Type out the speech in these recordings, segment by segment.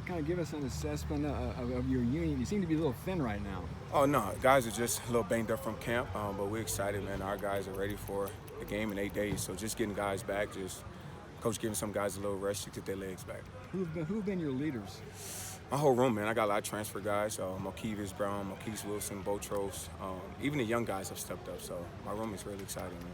kind of give us an assessment of your unit? You seem to be a little thin right now. Oh, no. Guys are just a little banged up from camp, but we're excited, man. Our guys are ready for the game in 8 days. So just getting guys back, coach giving some guys a little rest to get their legs back. Who've been your leaders? My whole room, man. I got a lot of transfer guys. Marquise Brown, Marquise Wilson, Botros. Even the young guys have stepped up. So my room is really exciting, man.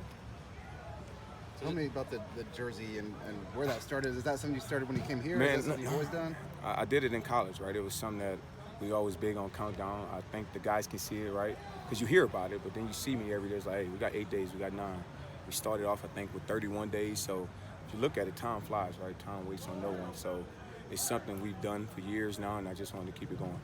Tell me about the jersey and where that started. Is that something you started when you came here? Man, is that something you've always done? I did it in college, right? It was something that we always big on countdown. I think the guys can see it, right? Because you hear about it, but then you see me every day. It's like, hey, we got 8 days, we got 9. We started off, I think, with 31 days. So if you look at it, time flies, right? Time waits on no one. So it's something we've done for years now, and I just wanted to keep it going.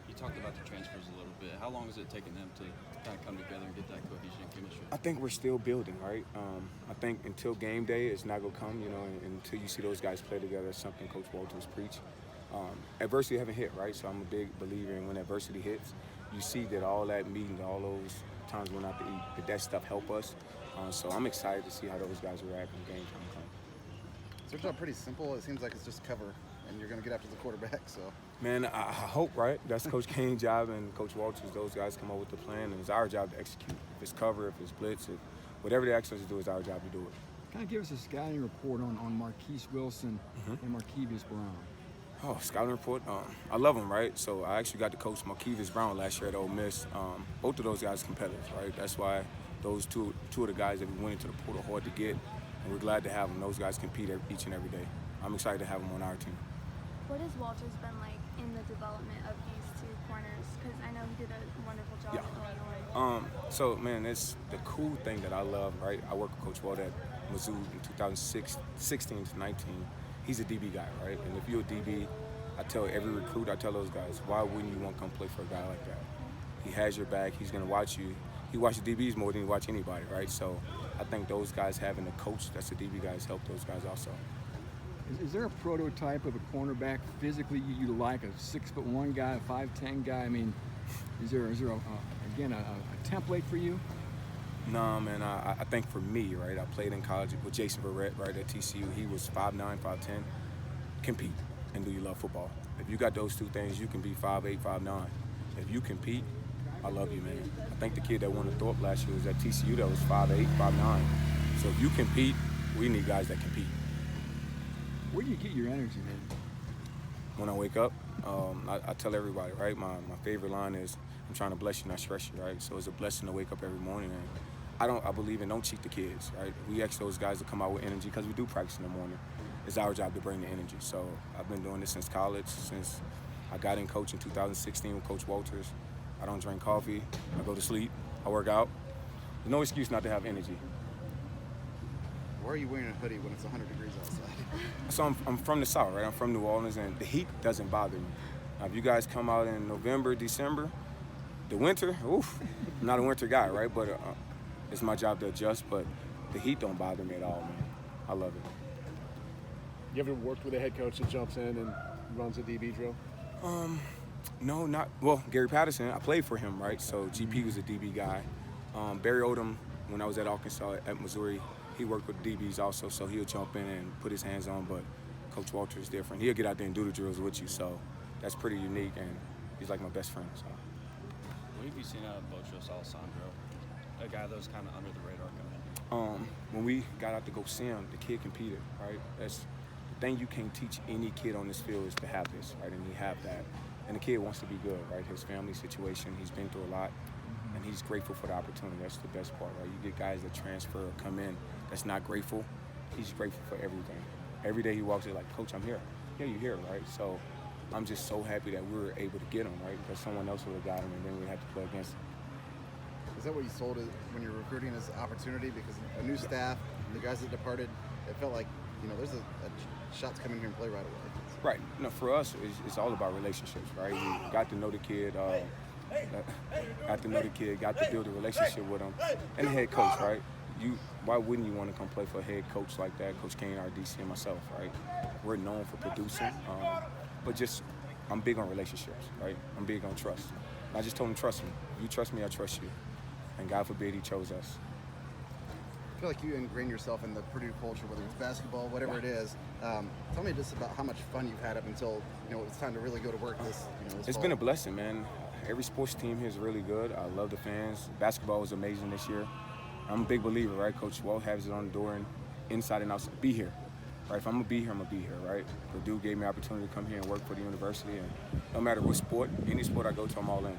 You talked about the transfers a little bit. How long has it taken them to kind of come together and get that cohesion and chemistry? I think we're still building, right? I think until game day, it's not gonna come, and until you see those guys play together. It's something Coach Walters preach. Adversity haven't hit, right? So I'm a big believer in when adversity hits, you see that all that meeting, all those times we went out to eat, that stuff help us. So I'm excited to see how those guys react when game time comes. Is their job pretty simple? It seems like it's just cover, and you're going to get after the quarterback. So, man, I hope, right? That's Coach Kane's job and Coach Walters. Those guys come up with the plan, and it's our job to execute. If it's cover, if it's blitz, whatever they ask us to do, it's our job to do it. Kind of give us a scouting report on Marquise Wilson and Marquise Brown. Oh, scouting report. I love them, right? So I actually got to coach Marquise Brown last year at Ole Miss. Both of those guys are competitive, right? That's why those two of the guys that we went into the portal hard to get, and we're glad to have them. Those guys compete each and every day. I'm excited to have them on our team. What has Walters been like in the development of these two corners? Because I know he did a wonderful job at Illinois. So, man, it's the cool thing that I love, right? I worked with Coach Walt at Mizzou in 2016 to 19. He's a DB guy, right? And if you're a DB, I tell every recruit, I tell those guys, why wouldn't you want to come play for a guy like that? He has your back. He's going to watch you. He watches DBs more than he watches anybody, right? So I think those guys having a coach that's a DB guys help those guys also. Is there a prototype of a cornerback physically you like, a 6'1" guy, a 5'10" guy? I mean, is there a template for you? No, man, I think for me, right, I played in college with Jason Verrett, right, at TCU. He was 5'9", 5'10". Compete, and do you love football? If you got those two things, you can be 5'8", 5'9". If you compete, I love you, man. I think the kid that won the Thorpe last year was at TCU that was 5'8", 5'9". So if you compete, we need guys that compete. Where do you get your energy, man? When I wake up, I tell everybody, right, my favorite line is, I'm trying to bless you, not stress you, right? So it's a blessing to wake up every morning. And I believe in don't cheat the kids, right? We ask those guys to come out with energy because we do practice in the morning. It's our job to bring the energy. So I've been doing this since college, since I got in coach in 2016 with Coach Walters. I don't drink coffee. I go to sleep. I work out. There's no excuse not to have energy. why are you wearing a hoodie when it's 100 degrees outside? So I'm from the South, right? I'm from New Orleans, and the heat doesn't bother me. Now, if you guys come out in November, December, the winter, oof, I'm not a winter guy, right? But it's my job to adjust, but the heat don't bother me at all, man. I love it. You ever worked with a head coach that jumps in and runs a DB drill? No, not, well, Gary Patterson, I played for him, right? So GP was a DB guy. Barry Odom, when I was at Arkansas, at Missouri, he worked with DBs also, so he'll jump in and put his hands on, but Coach Walter is different. He'll get out there and do the drills with you, so that's pretty unique, and he's like my best friend. So. What have you seen out of Botros Alessandro, a guy that was kind of under the radar coming in? When we got out to go see him, the kid competed, right? That's the thing you can't teach any kid on this field is to have this, right? And he have that. And the kid wants to be good, right? His family situation, he's been through a lot, and he's grateful for the opportunity. That's the best part, right? You get guys that transfer or come in that's not grateful. He's grateful for everything. Every day he walks in like, Coach, I'm here. Yeah, you're here, right? So I'm just so happy that we were able to get him, right? Because someone else would have got him, and then we had to play against him. Is that what you sold it when you're recruiting as opportunity? Because a new staff, the guys that departed, it felt like, you know, there's a shot to come in here and play right away. Right. No, for us, it's all about relationships, right? We got to know the kid, got to build a relationship with him, and the head coach, right? Why wouldn't you want to come play for a head coach like that, Coach Kane, our DC, and myself, right? We're known for producing, but just I'm big on relationships, right? I'm big on trust. And I just told him, trust me. You trust me, I trust you. And God forbid he chose us. feel like you ingrain yourself in the Purdue culture, whether it's basketball, whatever it is. Tell me just about how much fun you've had up until it's time to really go to work this. This It's fall. been a blessing, man. Every sports team here is really good. I love the fans. Basketball was amazing this year. I'm a big believer, right? Coach Walt has it on the door and inside and outside. Be here, right? If I'm gonna be here, I'm gonna be here, right? Purdue gave me an opportunity to come here and work for the university, and no matter what sport, any sport I go to, I'm all in.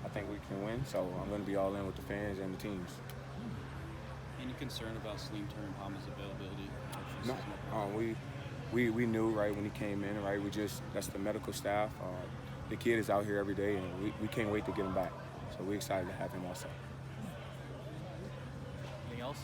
I think we can win, so I'm gonna be all in with the fans and the teams. Any concern about Salim Turner-Palmer's availability? No, we knew right when he came in, right? That's the medical staff. The kid is out here every day, and we can't wait to get him back. So we're excited to have him also. Anything else?